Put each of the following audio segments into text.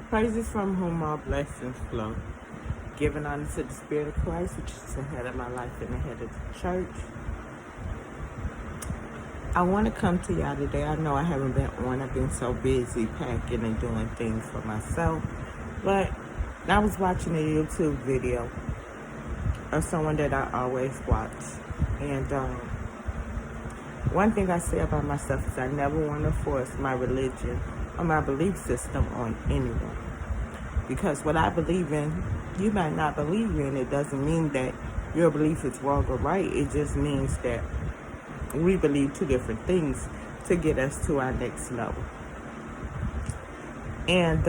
Praises from whom all blessings flow. Giving honor to the Spirit of Christ, which is the head of my life and the head of the church. I want to come to y'all today. I know I haven't been on. I've been so busy packing and doing things for myself. But I was watching a YouTube video of someone that I always watch. And one thing I say about myself is I never want to force my religion or my belief system on anyone. Because what I believe in, you might not believe in. It doesn't mean that your belief is wrong or right. It just means that we believe two different things to get us to our next level. And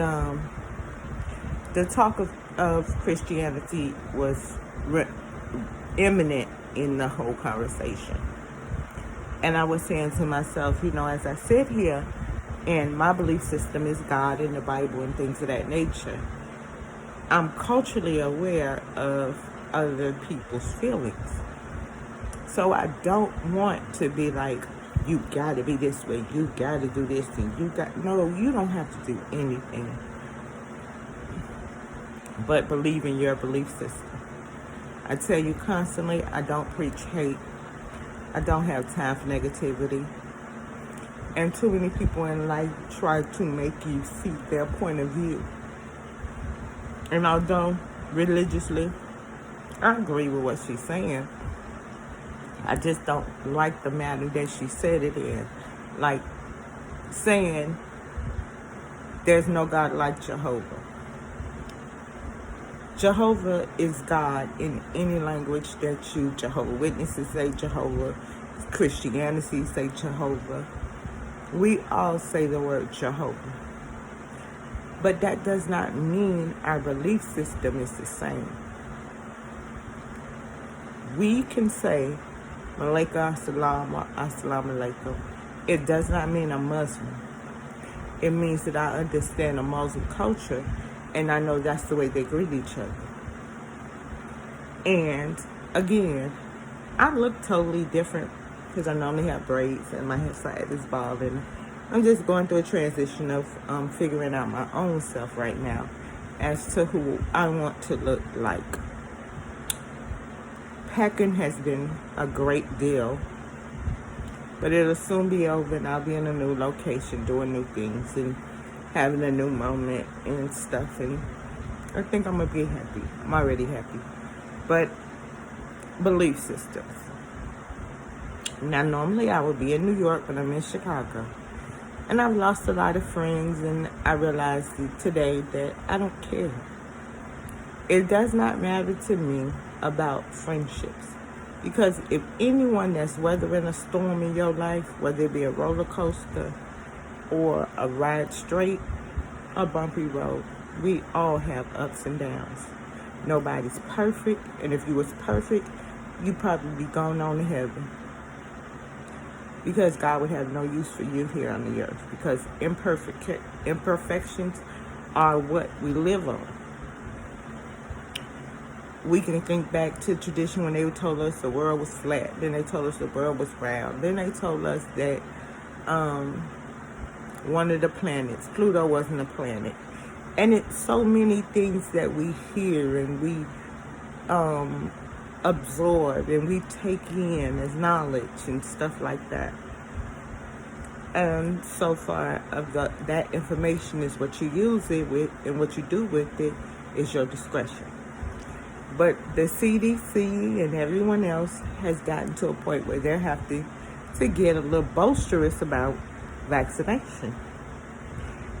the talk of Christianity was imminent in the whole conversation. And I was saying to myself, as I sit here and my belief system is God and the Bible and things of that nature, I'm culturally aware of other people's feelings. So I don't want to be like, you gotta be this way, you gotta do this thing, no, you don't have to do anything but believe in your belief system. I tell you constantly, I don't preach hate. I don't have time for negativity. And too many people in life try to make you see their point of view. And although religiously, I agree with what she's saying, I just don't like the manner that she said it in. Like saying there's no God like Jehovah. Jehovah is God in any language that you, Jehovah Witnesses say Jehovah, Christianity say Jehovah. We all say the word Jehovah. But that does not mean our belief system is the same. We can say Malaika Assalam or Assalamu Alaikum. It does not mean I'm Muslim. It means that I understand the Muslim culture and I know that's the way they greet each other. And again, I look totally different because I normally have braids and my side is bald, and I'm just going through a transition of figuring out my own self right now as to who I want to look like. Packing has been a great deal, but it'll soon be over and I'll be in a new location doing new things and having a new moment and stuff, and I think I'm gonna be happy. I'm already happy. But belief systems. Now normally I would be in New York, but I'm in Chicago. And I've lost a lot of friends, and I realized today that I don't care. It does not matter to me about friendships. Because if anyone that's weathering a storm in your life, whether it be a roller coaster or a ride straight, a bumpy road, we all have ups and downs. Nobody's perfect, and if you was perfect, you'd probably be going on to heaven. Because God would have no use for you here on the earth. Because imperfections are what we live on. We can think back to tradition when they told us the world was flat. Then they told us the world was round. Then they told us that one of the planets, Pluto, wasn't a planet. And it's so many things that we hear and we absorb and we take in as knowledge and stuff like that. And so far of that information is what you use it with, and what you do with it is your discretion. But the CDC and everyone else has gotten to a point where they're having to get a little boisterous about vaccination.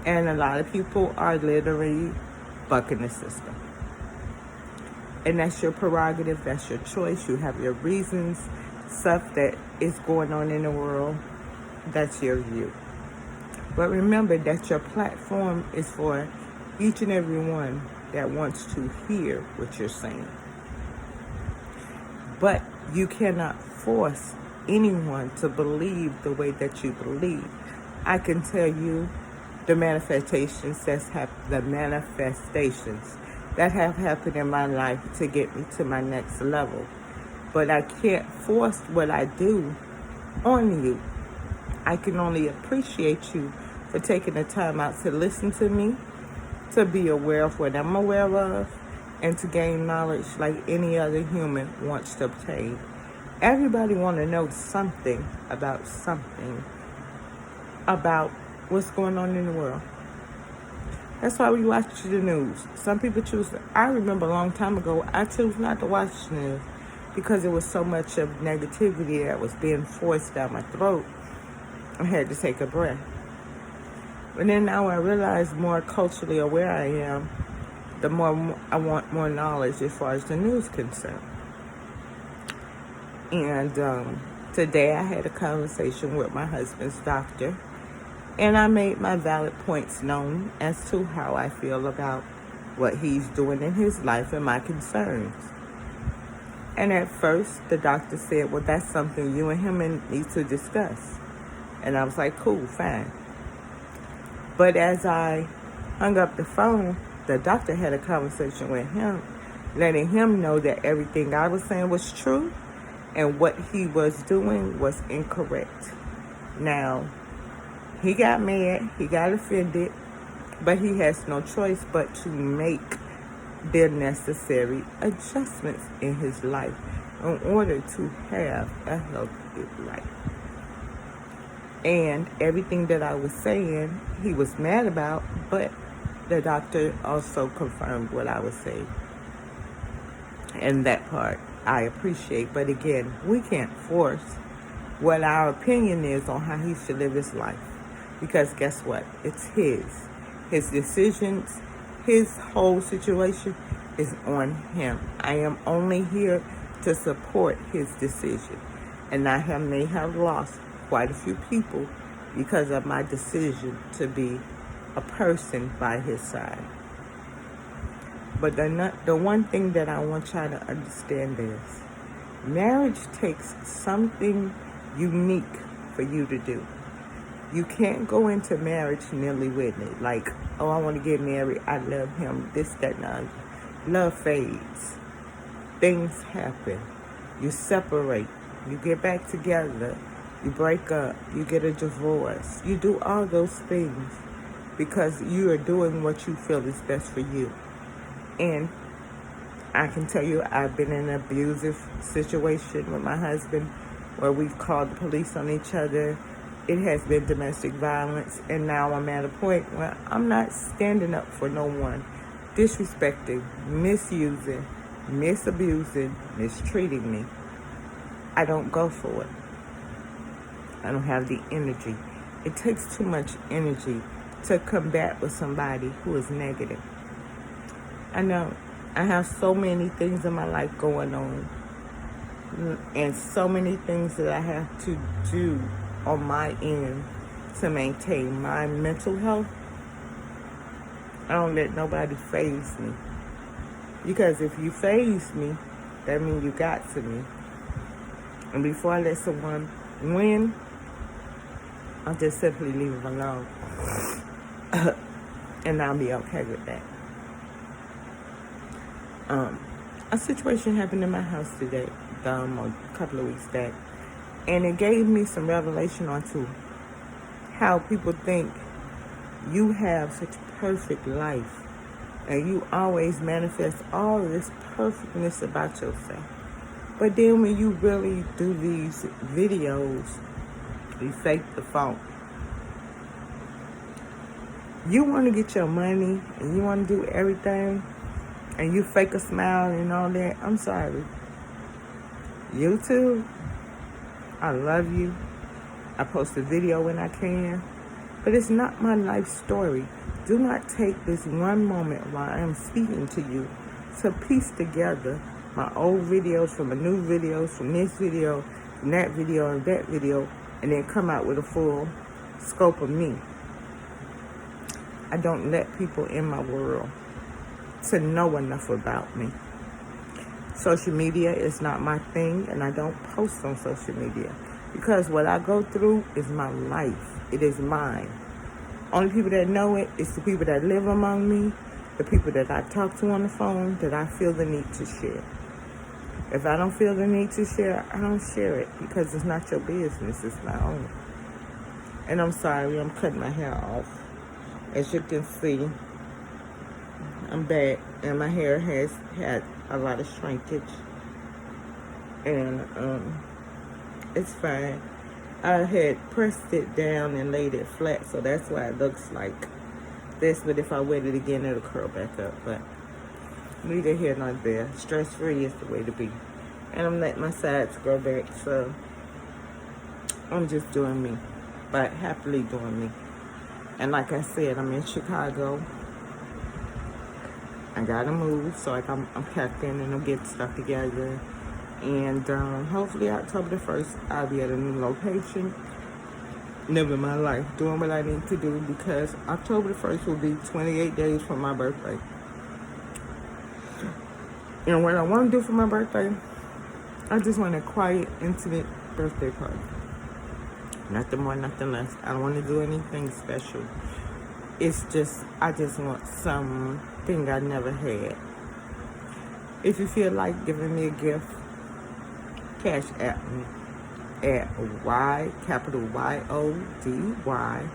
And a lot of people are literally bucking the system. And that's your prerogative, that's your choice. You have your reasons, stuff that is going on in the world. That's your view. But remember that your platform is for each and every one that wants to hear what you're saying. But you cannot force anyone to believe the way that you believe. I can tell you the manifestations that have happened in my life to get me to my next level. But I can't force what I do on you. I can only appreciate you for taking the time out to listen to me to be aware of what I'm aware of and to gain knowledge like any other human wants to obtain. Everybody want to know something about what's going on in the world. That's why we watch the news. Some people choose. I remember a long time ago, I chose not to watch the news because there was so much of negativity that was being forced down my throat. I had to take a breath. But then now I realize more culturally aware I am, the more I want more knowledge as far as the news is concerned. And today I had a conversation with my husband's doctor, and I made my valid points known as to how I feel about what he's doing in his life and my concerns. And at first, the doctor said, well, that's something you and him need to discuss. And I was like, cool, fine. But as I hung up the phone, the doctor had a conversation with him, letting him know that everything I was saying was true and what he was doing was incorrect. Now, he got mad, he got offended, but he has no choice but to make the necessary adjustments in his life in order to have a healthy life. And everything that I was saying, he was mad about, but the doctor also confirmed what I was saying. And that part I appreciate. But again, we can't force what our opinion is on how he should live his life. Because guess what? It's his. His decisions, his whole situation is on him. I am only here to support his decision. And I may have lost quite a few people because of my decision to be a person by his side. But the one thing that I want y'all to understand is marriage takes something unique for you to do. You can't go into marriage nilly-willy, like, oh, I want to get married, I love him, this, that, and other. Love fades. Things happen. You separate. You get back together. You break up. You get a divorce. You do all those things because you are doing what you feel is best for you. And I can tell you, I've been in an abusive situation with my husband where we've called the police on each other. It has been domestic violence, and now I'm at a point where I'm not standing up for no one disrespecting, misusing, misabusing, mistreating me. I don't go for it. I don't have the energy. It takes too much energy to combat with somebody who is negative. I know I have so many things in my life going on and so many things that I have to do on my end to maintain my mental health. I don't let nobody faze me. Because if you faze me, that means you got to me. And before I let someone win, I'll just simply leave them alone. And I'll be okay with that. A situation happened in my house today, a couple of weeks back, and it gave me some revelation onto how people think you have such a perfect life and you always manifest all of this perfectness about yourself. But then when you really do these videos, you fake the funk. You want to get your money and you want to do everything, and you fake a smile and all that. I'm sorry. YouTube, I love you. I post a video when I can, but it's not my life story. Do not take this one moment while I'm speaking to you to piece together my old videos from the new videos, from this video, from that video, and that video, and then come out with a full scope of me. I don't let people in my world to know enough about me. Social media is not my thing, and I don't post on social media because what I go through is my life. It is mine. Only people that know it is the people that live among me, the people that I talk to on the phone, that I feel the need to share. If I don't feel the need to share, I don't share it because it's not your business, it's my own. And I'm sorry, I'm cutting my hair off. As you can see, I'm back, and my hair has had a lot of shrinkage, and it's fine. I had pressed it down and laid it flat, so that's why it looks like this. But if I wet it again, it'll curl back up. But neither here nor there. Stress-free is the way to be. And I'm letting my sides grow back, so I'm just doing me, but happily doing me. And like I said, I'm in Chicago. I gotta move, so like I'm packed in and I'm getting stuff together. And hopefully October the 1st, I'll be at a new location, living my life, doing what I need to do, because October the 1st will be 28 days from my birthday. And what I want to do for my birthday, I just want a quiet, intimate birthday party. Nothing more, nothing less. I don't want to do anything special. It's just, I just want something I never had. If you feel like giving me a gift, cash at me at capital YODY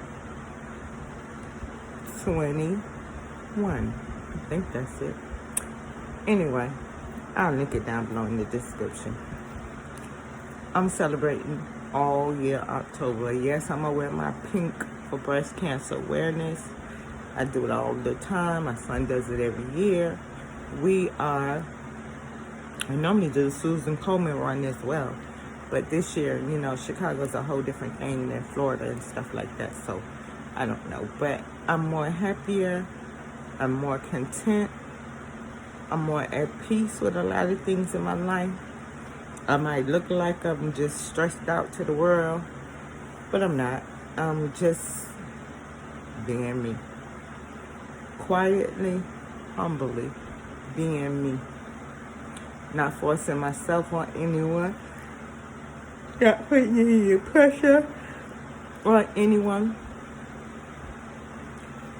21. I think that's it. Anyway, I'll link it down below in the description. I'm celebrating all year October. Yes, I'm gonna wear my pink for breast cancer awareness. I do it all the time. My son does it every year. I normally do the Susan Coleman run as well. But this year, you know, Chicago's a whole different thing than Florida and stuff like that. So, I don't know. But I'm more happier. I'm more content. I'm more at peace with a lot of things in my life. I might look like I'm just stressed out to the world, but I'm not. I'm just being me. Quietly, humbly, being me. Not forcing myself on anyone. Not putting any pressure on anyone.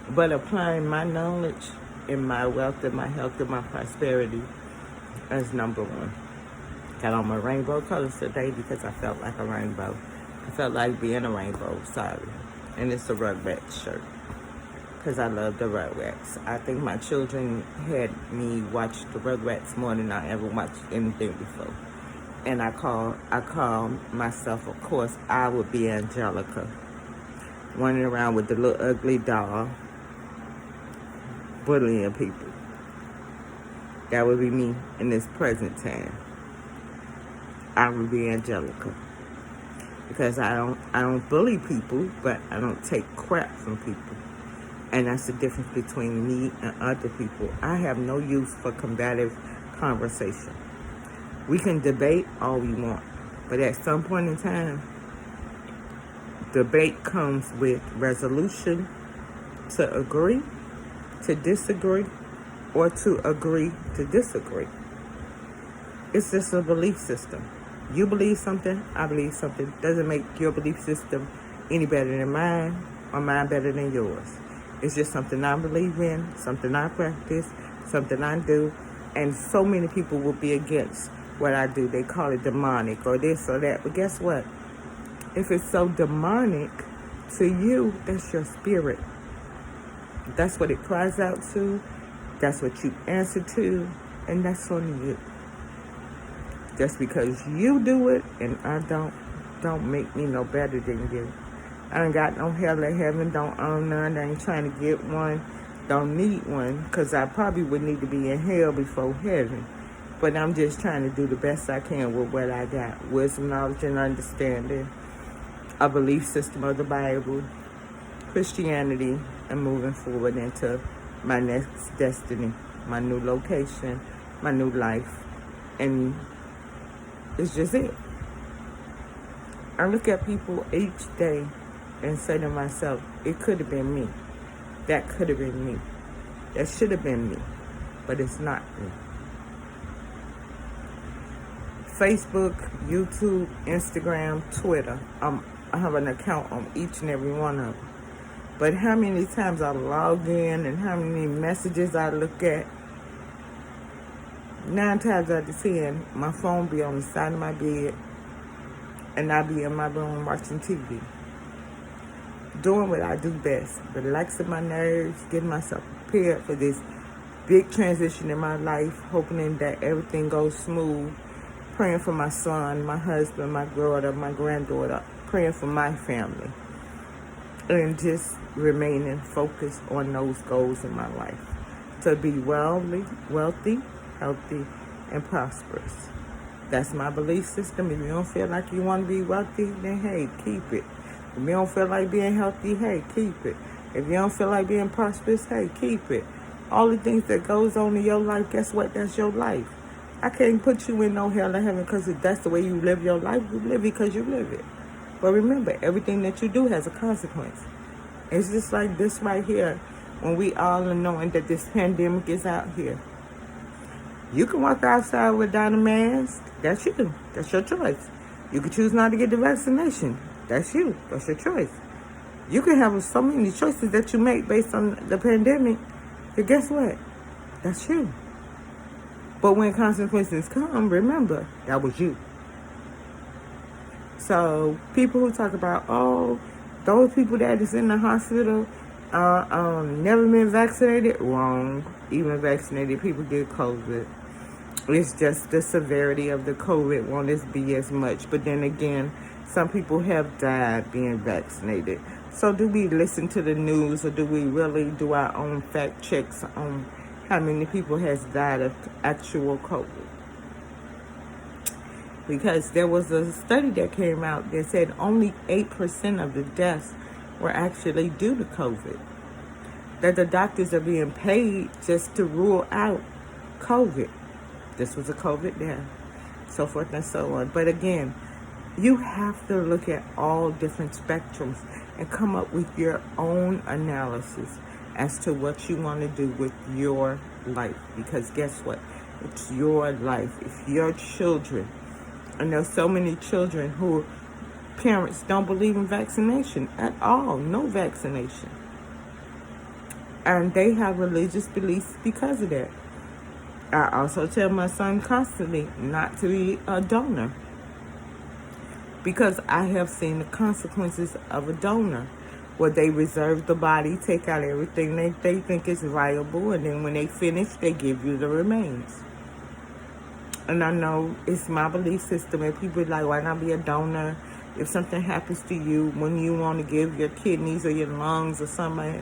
But applying my knowledge and my wealth and my health and my prosperity as number one. Got on my rainbow colors today because I felt like a rainbow. I felt like being a rainbow, sorry. And it's a Rugrats shirt, because I love the Rugrats. I think my children had me watch the Rugrats more than I ever watched anything before. And I call myself, of course, I would be Angelica, running around with the little ugly doll, bullying people. That would be me in this present time. I would be Angelica, because I don't bully people, but I don't take crap from people. And that's the difference between me and other people. I have no use for combative conversation. We can debate all we want, but at some point in time, debate comes with resolution to agree, to disagree, or to agree to disagree. It's just a belief system. You believe something, I believe something. Doesn't make your belief system any better than mine or mine better than yours. It's just something I believe in, something I practice, something I do. And so many people will be against what I do. They call it demonic or this or that. But guess what? If it's so demonic to you, that's your spirit. That's what it cries out to. That's what you answer to. And that's on you. Just because you do it and I don't make me no better than you. I ain't got no hell or heaven, don't own none, I ain't trying to get one, don't need one, because I probably would need to be in hell before heaven. But I'm just trying to do the best I can with what I got. Wisdom, knowledge, and understanding. A belief system of the Bible, Christianity, and moving forward into my next destiny, my new location, my new life. And it's just it. I look at people each day and say to myself, it could have been me. That could have been me. That should have been me. But it's not me. Facebook, YouTube, Instagram, Twitter. I have an account on each and every one of them. But how many times I log in and how many messages I look at, 9 times out of 10, my phone be on the side of my bed and I be in my room watching TV. Doing what I do best, relaxing my nerves, getting myself prepared for this big transition in my life, hoping that everything goes smooth, praying for my son, my husband, my daughter, my granddaughter, praying for my family, and just remaining focused on those goals in my life, to be wealthy, healthy, and prosperous. That's my belief system. If you don't feel like you want to be wealthy, then hey, keep it. If you don't feel like being healthy, hey, keep it. If you don't feel like being prosperous, hey, keep it. All the things that goes on in your life, guess what? That's your life. I can't put you in no hell or heaven because if that's the way you live your life, you live it because you live it. But remember, everything that you do has a consequence. It's just like this right here, when we all are knowing that this pandemic is out here. You can walk outside without a mask. That's you. That's your choice. You can choose not to get the vaccination. That's you. That's your choice. You can have so many choices that you make based on the pandemic. But guess what? That's you. But when consequences come, remember, that was you. So people who talk about, oh, those people that is in the hospital never been vaccinated, wrong. Even vaccinated people get COVID. It's just the severity of the COVID won't be as much. But then again, some people have died being vaccinated. So do we listen to the news, or do we really do our own fact checks on how many people has died of actual COVID? Because there was a study that came out that said only 8% of the deaths were actually due to COVID. That the doctors are being paid just to rule out COVID. This was a COVID death, so forth and so on. But again, you have to look at all different spectrums and come up with your own analysis as to what you want to do with your life. Because guess what? It's your life. If your children, and there's so many children who parents don't believe in vaccination at all, no vaccination. And they have religious beliefs because of that. I also tell my son constantly not to be a donor, because I have seen the consequences of a donor, where they reserve the body, take out everything they think is viable, and then when they finish, they give you the remains. And I know it's my belief system, and people are like, why not be a donor? If something happens to you, when you want to give your kidneys or your lungs or somebody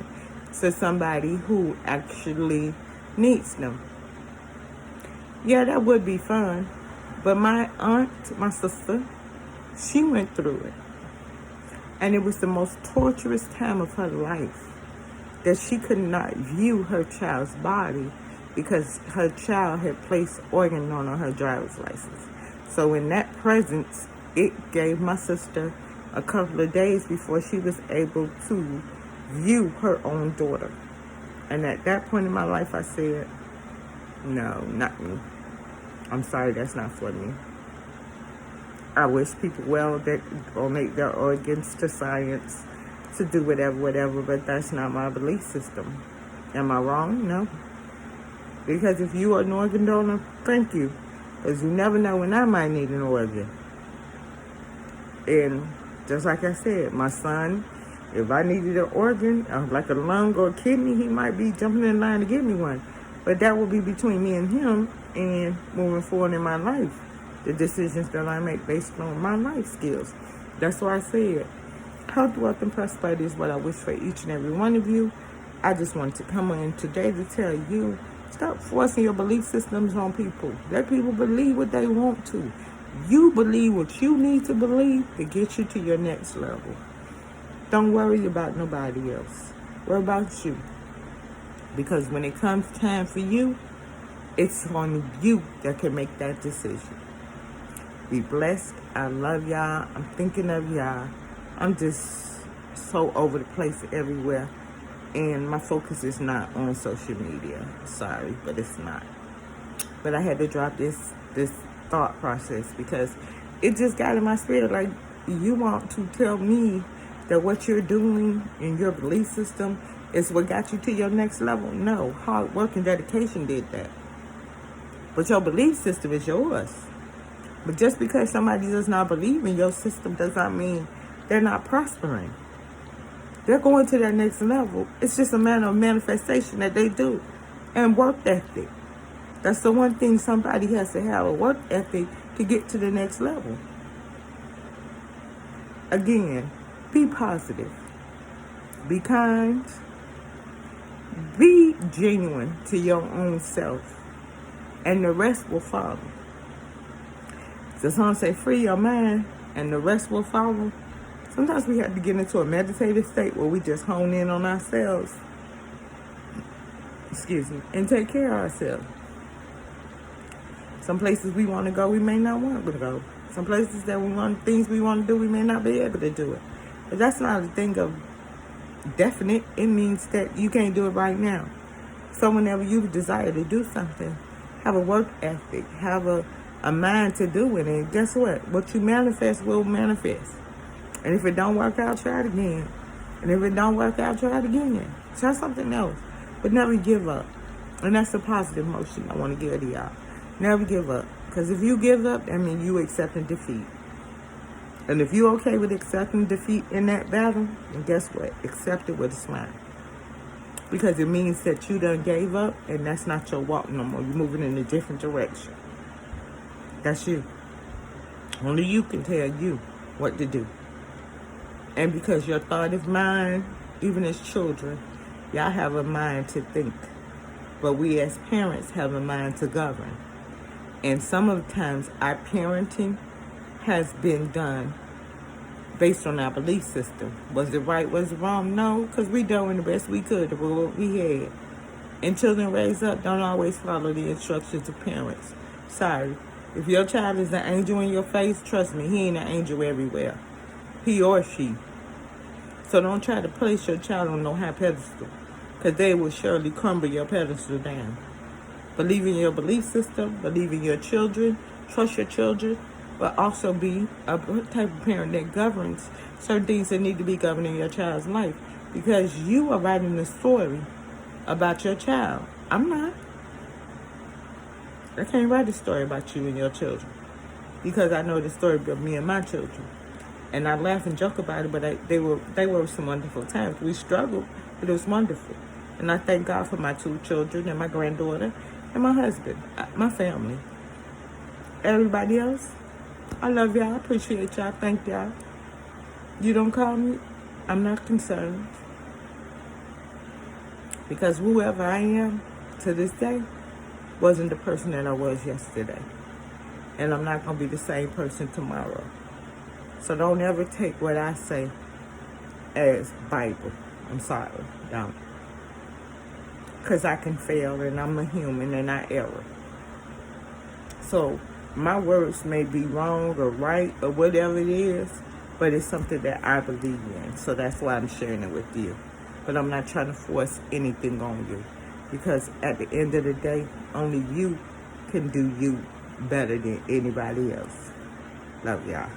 to somebody who actually needs them. Yeah, that would be fun. But my aunt, my sister, she went through it. And it was the most torturous time of her life, that she could not view her child's body because her child had placed organ on her driver's license. So in that presence, it gave my sister a couple of days before she was able to view her own daughter. And at that point in my life, I said, no, not me. I'm sorry, that's not for me. I wish people well that donate their organs to science to do whatever, but that's not my belief system. Am I wrong? No. Because if you are an organ donor, thank you. Because you never know when I might need an organ. And just like I said, my son, if I needed an organ, like a lung or a kidney, he might be jumping in line to give me one. But that will be between me and him, and moving forward in my life, the decisions that I make based on my life skills. That's why I said, health, wealth, and prosperity is what I wish for each and every one of you. I just wanted to come in today to tell you, stop forcing your belief systems on people. Let people believe what they want to. You believe what you need to believe to get you to your next level. Don't worry about nobody else. Worry about you. Because when it comes time for you, it's on you that can make that decision. Be blessed. I love y'all. I'm thinking of y'all. I'm just so over the place everywhere. And my focus is not on social media. Sorry, but it's not. But I had to drop this thought process because it just got in my spirit. Like, you want to tell me that what you're doing in your belief system is what got you to your next level? No, hard work and dedication did that. But your belief system is yours. But just because somebody does not believe in your system does not mean they're not prospering. They're going to their next level. It's just a matter of manifestation that they do. And work ethic. That's the one thing somebody has to have, a work ethic to get to the next level. Again, be positive. Be kind. Be genuine to your own self. And the rest will follow. The song say, free your mind, and the rest will follow. Sometimes we have to get into a meditative state where we just hone in on ourselves. And take care of ourselves. Some places we want to go, we may not want to go. Some places that things we want to do, we may not be able to do it. But that's not a thing of definite. It means that you can't do it right now. So whenever you desire to do something, have a work ethic, have a mind to do it, and guess what? What you manifest will manifest. And if it don't work out, try it again. And if it don't work out, try it again. Try something else. But never give up. And that's a positive motion I want to give to y'all. Never give up. Because if you give up, that means you accepting defeat. And if you're okay with accepting defeat in that battle, then guess what? Accept it with a smile. Because it means that you done gave up, and that's not your walk no more. You're moving in a different direction. That's you. Only you can tell you what to do. And because your thought is mind, even as children, y'all have a mind to think. But we as parents have a mind to govern. And some of the times our parenting has been done based on our belief system. Was it right? Was it wrong? No, because we doing the best we could with what we had. And children raised up don't always follow the instructions of parents. Sorry. If your child is an angel in your face, trust me, he ain't an angel everywhere. He or she. So don't try to place your child on no high pedestal, because they will surely crumble your pedestal down. Believe in your belief system, believe in your children, trust your children, but also be a type of parent that governs certain things that need to be governing your child's life, because you are writing the story about your child. I'm not. I can't write a story about you and your children, because I know the story of me and my children. And I laugh and joke about it, but they were some wonderful times. We struggled, but it was wonderful. And I thank God for my 2 children and my granddaughter and my husband, my family. Everybody else, I love y'all, appreciate y'all, thank y'all. You don't call me, I'm not concerned. Because whoever I am to this day wasn't the person that I was yesterday. And I'm not going to be the same person tomorrow. So don't ever take what I say as Bible. I'm sorry, don't. Because I can fail, and I'm a human, and I err. So my words may be wrong or right or whatever it is, but it's something that I believe in. So that's why I'm sharing it with you. But I'm not trying to force anything on you, because at the end of the day, only you can do you better than anybody else. Love y'all.